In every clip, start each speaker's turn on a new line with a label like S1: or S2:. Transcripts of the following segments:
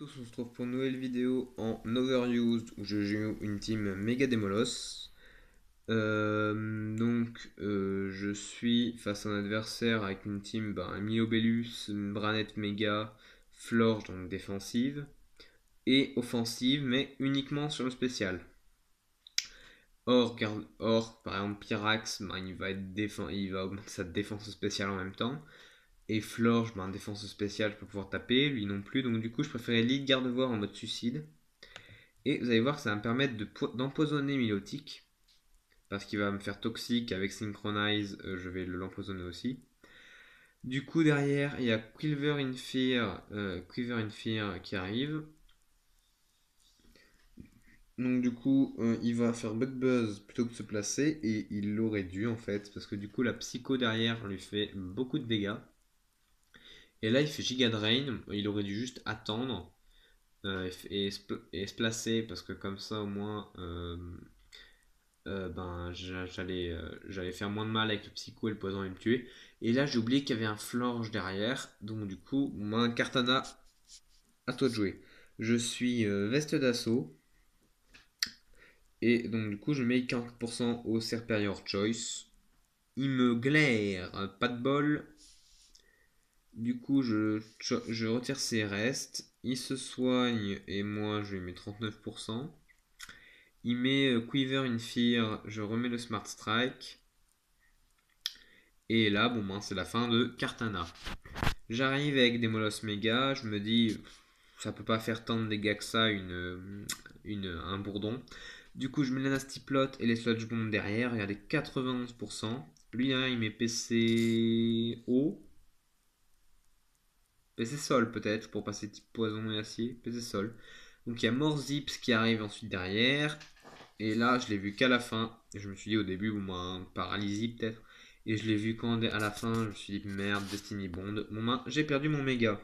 S1: Tous, on se retrouve pour une nouvelle vidéo en Overused où je joue une team méga démolos. Je suis face à un adversaire avec une team Miobellus, une Branette méga, Florge donc défensive et offensive mais uniquement sur le spécial. Or par exemple Pyrax, il va augmenter sa défense spéciale en même temps. Et Florge, défense spéciale, je peux pouvoir taper, lui non plus. Donc du coup, je préférais lead garde-voire en mode suicide. Et vous allez voir que ça va me permettre d'empoisonner Milotic. Parce qu'il va me faire toxique avec Synchronize, je vais l'empoisonner aussi. Du coup, derrière, il y a Quiver in Fear qui arrive. Donc du coup, il va faire Bug Buzz plutôt que de se placer. Et il l'aurait dû en fait. Parce que du coup, la psycho derrière lui fait beaucoup de dégâts. Et là, il fait Giga Drain. Il aurait dû juste attendre. Et se placer parce que comme ça au moins j'allais faire moins de mal avec le psycho et le poison et me tuer. Et là j'ai oublié qu'il y avait un flanche derrière, donc du coup Kartana, à toi de jouer. Je suis veste d'assaut et donc du coup je mets 40% au Serperior Choice. Il me glaire, pas de bol. Du coup je retire ses restes. Il se soigne et moi je lui mets 39%. Il met Quiver in Fear, je remets le Smart Strike. Et là, c'est la fin de Kartana. J'arrive avec des Molos Mega, je me dis, ça peut pas faire tant de dégâts que ça, un bourdon. Du coup, je mets la Nasty Plot et les Sludge Bombs derrière, regardez, 91%. Lui, derrière, il met PC haut. PC sol peut-être, pour passer type poison et acier. PC sol. Donc il y a Morzips qui arrive ensuite derrière. Et là, je l'ai vu qu'à la fin. Je me suis dit au début, paralysie peut-être. Et je l'ai vu quand à la fin, je me suis dit merde, Destiny Bond. J'ai perdu mon méga.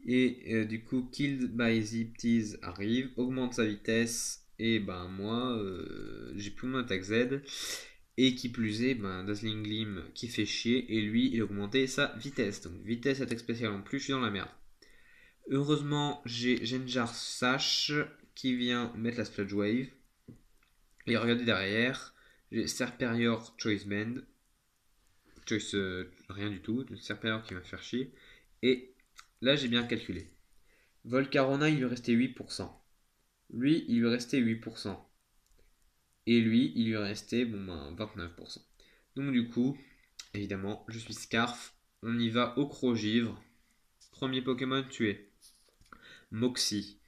S1: Et du coup, Killed by Ziptease arrive, augmente sa vitesse. Et moi, j'ai plus mon attaque Z. Et qui plus est, Dazzling Gleam qui fait chier. Et lui, il a augmenté sa vitesse. Donc vitesse, attaque spéciale en plus, je suis dans la merde. Heureusement, j'ai Genjar Sash qui vient mettre la Sludge Wave. Et regardez derrière, j'ai Serperior Choice Band. Choice rien du tout, Serperior qui va faire chier. Et là, j'ai bien calculé. Volcarona, il lui restait 8%. Lui, il lui restait 8%. Et lui, il lui restait 29%. Donc du coup, évidemment, je suis Scarf. On y va au Crogivre. Premier Pokémon tué. Moxie.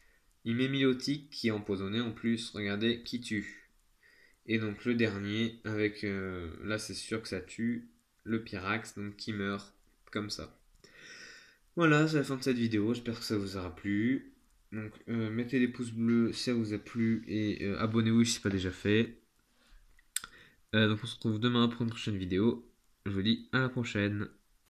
S1: Il met Milotic qui est empoisonné en plus. Regardez qui tue. Et donc le dernier, avec là c'est sûr que ça tue, le Pyrax, donc qui meurt comme ça. Voilà, c'est la fin de cette vidéo, j'espère que ça vous aura plu. Donc mettez des pouces bleus si ça vous a plu et abonnez-vous si ce n'est pas déjà fait. Donc on se retrouve demain pour une prochaine vidéo. Je vous dis à la prochaine.